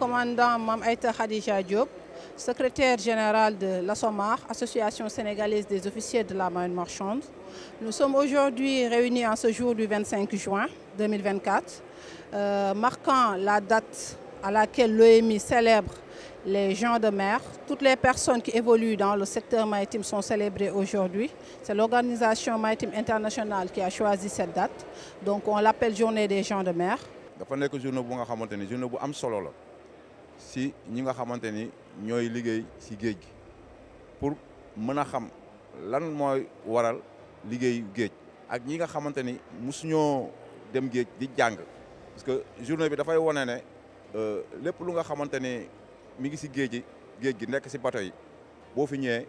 commandant Mame Aïta Khadija Diop, secrétaire général de l'ASOMAR, Association sénégalaise des officiers de la marine marchande. Nous sommes aujourd'hui réunis en ce jour du 25 juin 2024, marquant la date à laquelle l'OMI célèbre les gens de mer. Toutes les personnes qui évoluent dans le secteur maritime sont célébrées aujourd'hui. C'est l'Organisation maritime internationale qui a choisi cette date. Donc on l'appelle Journée des gens de mer. dafa nekk journée bu nga xamante ni journée bu am solo la si ñi nga xamante ni ñooy liggéey si géej gi pour mën a xam lan mooy waral liggéeyu géej ak ñi nga xamante ni musuñoo dem géej di jàng parce que journée bi dafay wane ne lépp lu nga xamante ni mi ngi si géej gi nekk si bateau yi boo fi ñëwee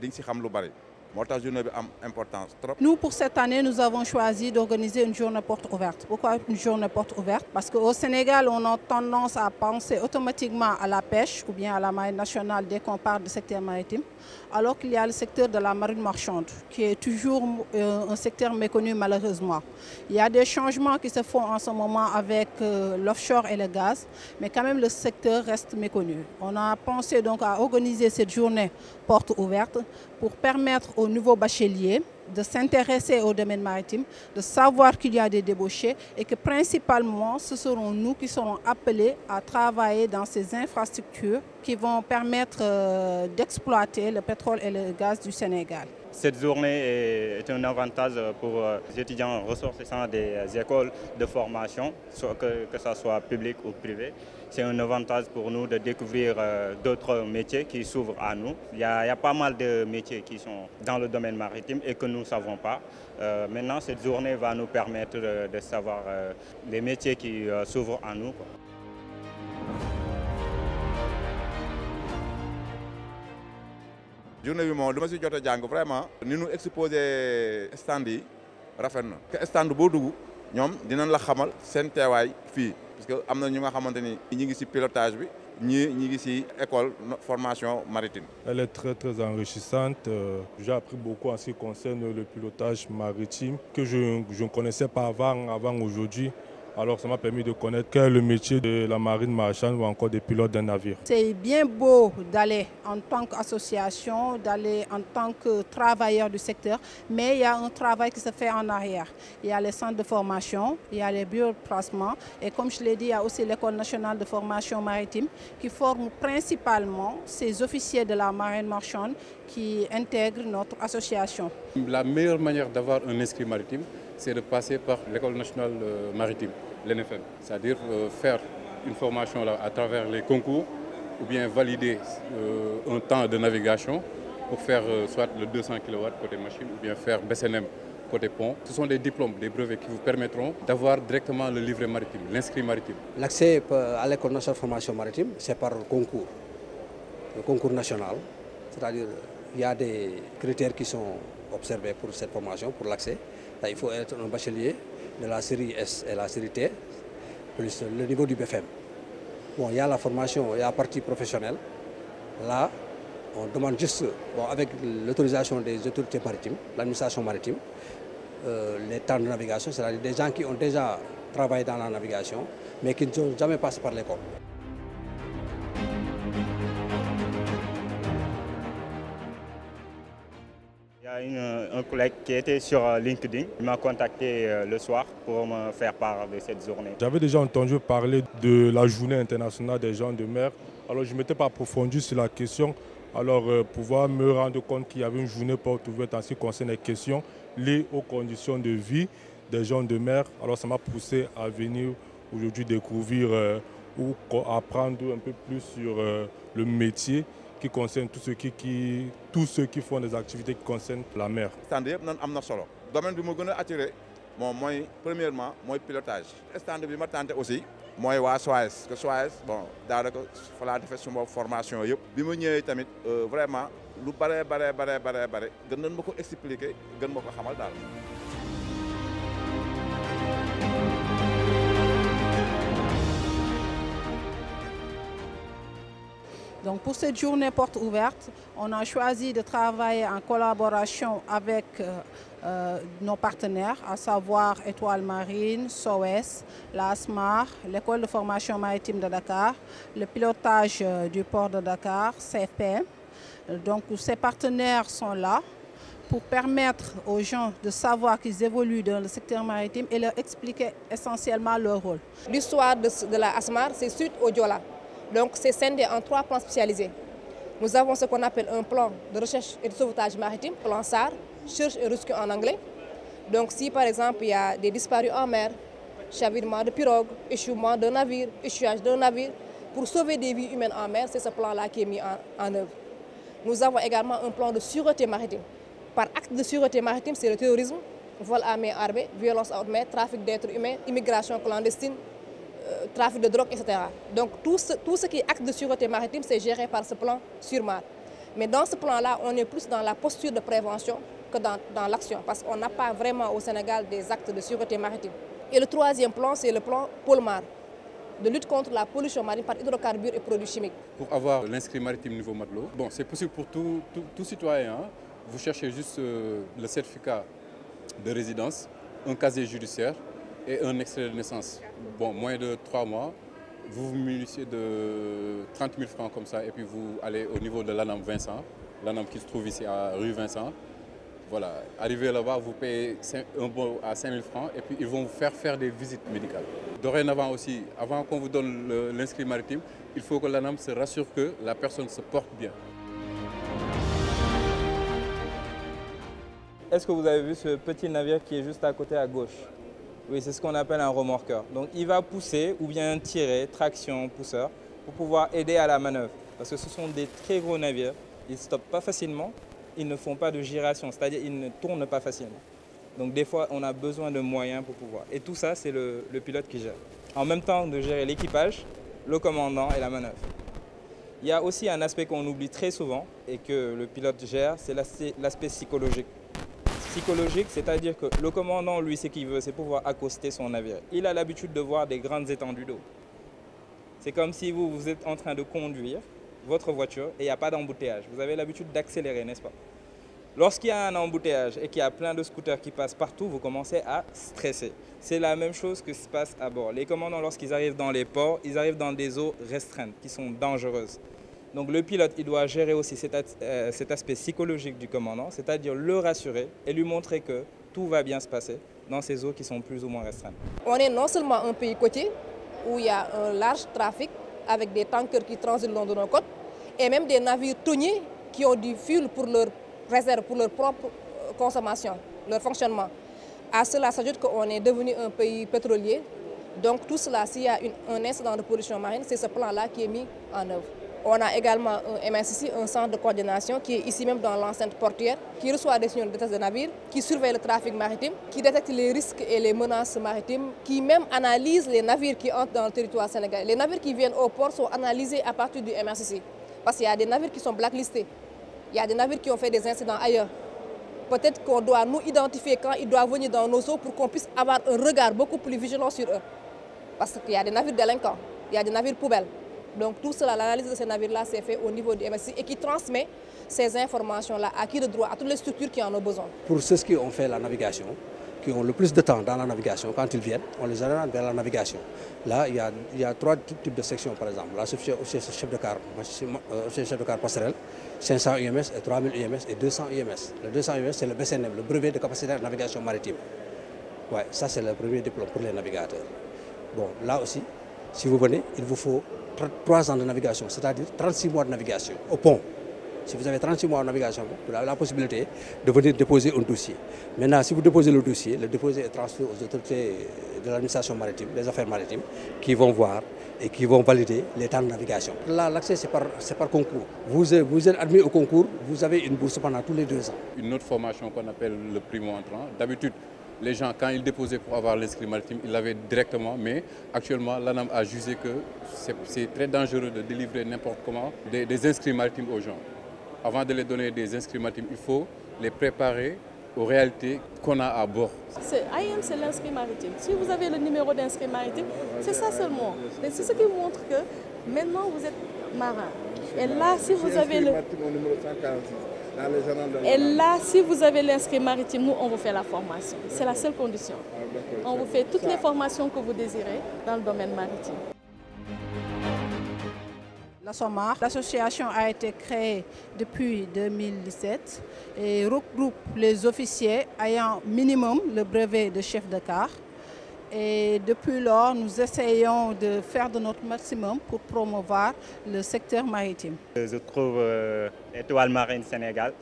di nga si xam lu bari. Journée bi am importance trop. Nous, pour cette année, nous avons choisi d'organiser une journée porte ouverte. Pourquoi une journée porte ouverte? Parce qu'au Sénégal, on a tendance à penser automatiquement à la pêche ou bien à la marine nationale dès qu'on parle du secteur maritime, alors qu'il y a le secteur de la marine marchande, qui est toujours un secteur méconnu malheureusement. Il y a des changements qui se font en ce moment avec l'offshore et le gaz, mais quand même le secteur reste méconnu. On a pensé donc à organiser cette journée porte ouverte pour permettre aux nouveaux bacheliers de s'intéresser au domaine maritime, de savoir qu'il y a des débouchés et que principalement ce seront nous qui serons appelés à travailler dans ces infrastructures qui vont permettre d'exploiter le pétrole et le gaz du Sénégal. Cette journée est un avantage pour les étudiants ressortissants des écoles de formation, que ce soit public ou privé. C'est un avantage pour nous de découvrir d'autres métiers qui s'ouvrent à nous. Il y a pas mal de métiers qui sont dans le domaine maritime et que nous ne savons pas. Maintenant, cette journée va nous permettre de savoir les métiers qui s'ouvrent à nous. Journée bi moom lu ma si jot a jàng vraiment ni ñu exposé stand yi rafet na te stand boo dugg ñoom dinañ la xamal seen teewaay fii parce que am na ñu nga xamante ni ñi ngi si pilotage bi ñi ngi si école formation maritime. Elle est très enrichissante. J'ai appris beaucoup en ce qui concerne le pilotage maritime que je ne connaissais pas avant aujourd'hui. Alors ça m'a permis de connaître quel est le métier de la marine marchande ou encore des pilotes d'un navire. C'est bien beau d'aller en tant qu'association, d'aller en tant que travailleur du secteur, mais il y a un travail qui se fait en arrière. Il y a les centres de formation, il y a les bureaux de placement et comme je l'ai dit, il y a aussi l'École nationale de formation maritime qui forme principalement ces officiers de la marine marchande qui intègrent notre association. La meilleure manière d'avoir un inscrit maritime, c'est de passer par l'École nationale maritime, l'NFM. C'est-à-dire faire une formation là, à travers les concours ou bien valider un temps de navigation pour faire soit le 200 kW côté machine ou bien faire BSNM côté pont. Ce sont des diplômes, des brevets qui vous permettront d'avoir directement le livret maritime, l'inscrit maritime. L'accès à l'École nationale de formation maritime, c'est par concours, le concours national. C'est-à-dire il y a des critères qui sont observés pour cette formation, pour l'accès. Il faut être un bachelier de la série S et la série T, plus le niveau du BFM. Bon, il y a la formation, il y a la partie professionnelle. Là, on demande juste, bon, avec l'autorisation des autorités maritimes, l'administration maritime, les temps de navigation, c'est-à-dire des gens qui ont déjà travaillé dans la navigation, mais qui ne sont jamais passés par l'école. Il y a un collègue qui était sur LinkedIn. Il m'a contacté le soir pour me faire part de cette journée. J'avais déjà entendu parler de la journée internationale des gens de mer. Alors je ne m'étais pas approfondi sur la question. Alors pouvoir me rendre compte qu'il y avait une journée porte ouverte en ce qui concerne les questions liées aux conditions de vie des gens de mer. Alors ça m'a poussé à venir aujourd'hui découvrir ou apprendre un peu plus sur le métier qui concerne tous ceux qui font des activités qui concernent la mer. Stand yëpp nan am na solo domaine bi ma gën a attiré moom mooy premièrement mooy pilotage. Stand bi ma tenté aussi mooy waa SOAES que SOAES bon daanaka fa laa defee suma formation yëpp. bi ma ñëwee tamit vraiment lu bare gën nañ ma ko expliquer gën ma ko xamal daal. Donc pour cette journée porte ouverte, on a choisi de travailler en collaboration avec nos partenaires, à savoir Étoile Marine, SOES, l'ASMAR, l'École de formation maritime de Dakar, le pilotage du port de Dakar, CFPM. Donc ces partenaires sont là pour permettre aux gens de savoir qu'ils évoluent dans le secteur maritime et leur expliquer essentiellement leur rôle. L'histoire de la ASMAR, c'est suite au Diola. Donc c'est scindé en 3 plans spécialisés. Nous avons ce qu'on appelle un plan de recherche et de sauvetage maritime, plan SAR, Search and Rescue en anglais. Donc si par exemple il y a des disparus en mer, chavirement de pirogue, échouement d'un navire, échouage d'un navire, pour sauver des vies humaines en mer, c'est ce plan-là qui est mis en œuvre. Nous avons également un plan de sûreté maritime. Par acte de sûreté maritime, c'est le terrorisme, vol à main armée, violence à haute mer, trafic d'êtres humains, immigration clandestine, trafic de drogue, etc. Donc tout ce qui est acte de sûreté maritime, c'est géré par ce plan sur mer. Mais dans ce plan-là, on est plus dans la posture de prévention que dans l'action, parce qu'on n'a pas vraiment au Sénégal des actes de sûreté maritime. Et le 3e plan, c'est le plan Polmar, de lutte contre la pollution marine par hydrocarbures et produits chimiques. Pour avoir l'inscrit maritime niveau matelot, bon, c'est possible pour tout citoyen. Hein. Vous cherchez juste le certificat de résidence, un casier judiciaire et un extrait de naissance. Bon, moins de 3 mois, vous vous munissez de 30 000 francs comme ça et puis vous allez au niveau de l'ANAM Vincent, l'ANAM qui se trouve ici à rue Vincent. Voilà, arrivé là-bas, vous payez un bon à 5 000 francs et puis ils vont vous faire des visites médicales. Dorénavant aussi, avant qu'on vous donne l'inscrit maritime, il faut que l'ANAM se rassure que la personne se porte bien. Est-ce que vous avez vu ce petit navire qui est juste à côté à gauche? Oui, c'est ce qu'on appelle un remorqueur. Donc il va pousser ou bien tirer, traction, pousseur, pour pouvoir aider à la manœuvre. Parce que ce sont des très gros navires, ils ne stoppent pas facilement, ils ne font pas de giration, c'est-à-dire ils ne tournent pas facilement. Donc des fois, on a besoin de moyens pour pouvoir. Et tout ça, c'est le pilote qui gère. En même temps de gérer l'équipage, le commandant et la manœuvre. Il y a aussi un aspect qu'on oublie très souvent et que le pilote gère, c'est l'aspect psychologique. Psychologique, c'est-à-dire que le commandant, lui, ce qu'il veut, c'est pouvoir accoster son navire. Il a l'habitude de voir des grandes étendues d'eau. C'est comme si vous êtes en train de conduire votre voiture et il n'y a pas d'embouteillage. Vous avez l'habitude d'accélérer, n'est-ce pas? Lorsqu'il y a un embouteillage et qu'il y a plein de scooters qui passent partout, vous commencez à stresser. C'est la même chose que se passe à bord. Les commandants, lorsqu'ils arrivent dans les ports, ils arrivent dans des eaux restreintes qui sont dangereuses. Donc le pilote, il doit gérer aussi cet aspect psychologique du commandant, c'est-à-dire le rassurer et lui montrer que tout va bien se passer dans ces eaux qui sont plus ou moins restreintes. On est non seulement un pays côtier, où il y a un large trafic avec des tankers qui transitent le long de nos côtes, et même des navires thoniers qui ont du fuel pour leur réserve, pour leur propre consommation, leur fonctionnement. À cela s'ajoute qu'on est devenu un pays pétrolier, donc tout cela, s'il y a un incident de pollution marine, c'est ce plan-là qui est mis en œuvre. On a également un MSIC, un centre de coordination qui est ici même dans l'enceinte portuaire, qui reçoit des signaux de détresse de navires, qui surveille le trafic maritime, qui détecte les risques et les menaces maritimes, qui même analyse les navires qui entrent dans le territoire sénégalais. Les navires qui viennent au port sont analysés à partir du MSIC, parce qu'il y a des navires qui sont blacklistés, il y a des navires qui ont fait des incidents ailleurs. Peut-être qu'on doit nous identifier quand ils doivent venir dans nos eaux pour qu'on puisse avoir un regard beaucoup plus vigilant sur eux. Parce qu'il y a des navires délinquants, il y a des navires poubelles. Donc tout cela, l'analyse de ces navires-là, c'est fait au niveau du MSI et qui transmet ces informations-là à qui de droit, à toutes les structures qui en ont besoin. Pour ceux qui ont fait la navigation, qui ont le plus de temps dans la navigation, quand ils viennent, on les oriente vers la navigation. Là, il y a 3 types de sections, par exemple. Là, chef de car passerelle, 500 UMS et 3000 UMS et 200 UMS. Le 200 UMS, c'est le BCNM, le brevet de capacité de navigation maritime. Ouais, ça, c'est le premier diplôme pour les navigateurs. Bon, là aussi, si vous venez, il vous faut 3 ans de navigation, c'est-à-dire 36 mois de navigation au pont. Si vous avez 36 mois de navigation, vous avez la possibilité de venir déposer un dossier. Maintenant, si vous déposez le dossier est transféré aux autorités de l'administration maritime, des affaires maritimes, qui vont voir et qui vont valider les temps de navigation. Là, l'accès, c'est par concours. Vous êtes admis au concours, vous avez une bourse pendant tous les 2 ans. Une autre formation qu'on appelle le primo-entrant. D'habitude, les gens, quand ils déposaient pour avoir l'inscrit maritime, ils l'avaient directement, mais actuellement, l'ANAM a jugé que c'est très dangereux de délivrer n'importe comment des inscrits maritimes aux gens. Avant de les donner des inscrits maritimes, il faut les préparer aux réalités qu'on a à bord. AIM, c'est l'inscrit maritime. Si vous avez le numéro d'inscrit maritime, c'est ça seulement. C'est ce qui montre que maintenant vous êtes marin. Et là, si vous avez le... au numéro 146, dans les journaux de Et là, si vous avez l'inscrit maritime, nous, on vous fait la formation. C'est la seule condition. On vous fait toutes les formations que vous désirez dans le domaine maritime. L'ASOMAR, l'association a été créée depuis 2017 et regroupe les officiers ayant minimum le brevet de chef de quart. Et depuis lors, nous essayons de faire de notre maximum pour promouvoir le secteur maritime. Je trouve Étoile Marine Sénégal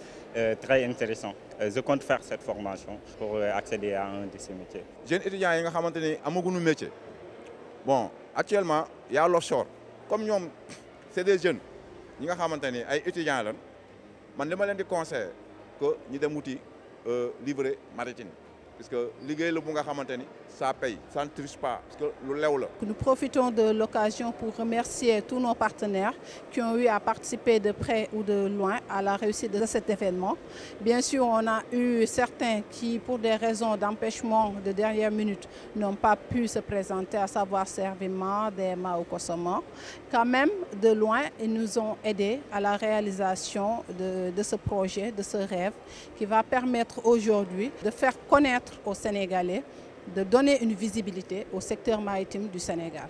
très intéressant. Je compte faire cette formation pour accéder à un de ces métiers. Jeunes étudiants yi nga xamante ni amaguñu métier bon actuellement il y a l'offshore comme ñoom c'est des jeunes ñi nga xamante ni ay étudiants lan man li ma leen di conseiller que ñu dem wuti livret maritime parce que liggéey la bu nga xamante ni ça paye, ça ne triche pas parce que lu lew la. Nous profitons de l'occasion pour remercier tous nos partenaires qui ont eu à participer de près ou de loin à la réussite de cet événement. Bien sûr, on a eu certains qui, pour des raisons d'empêchement de dernière minute, n'ont pas pu se présenter, à savoir Servima, DMA ou Kosoma. Quand même, de loin, ils nous ont aidés à la réalisation de ce projet, de ce rêve, qui va permettre aujourd'hui de faire connaître aux Sénégalais, de donner une visibilité au secteur maritime du Sénégal.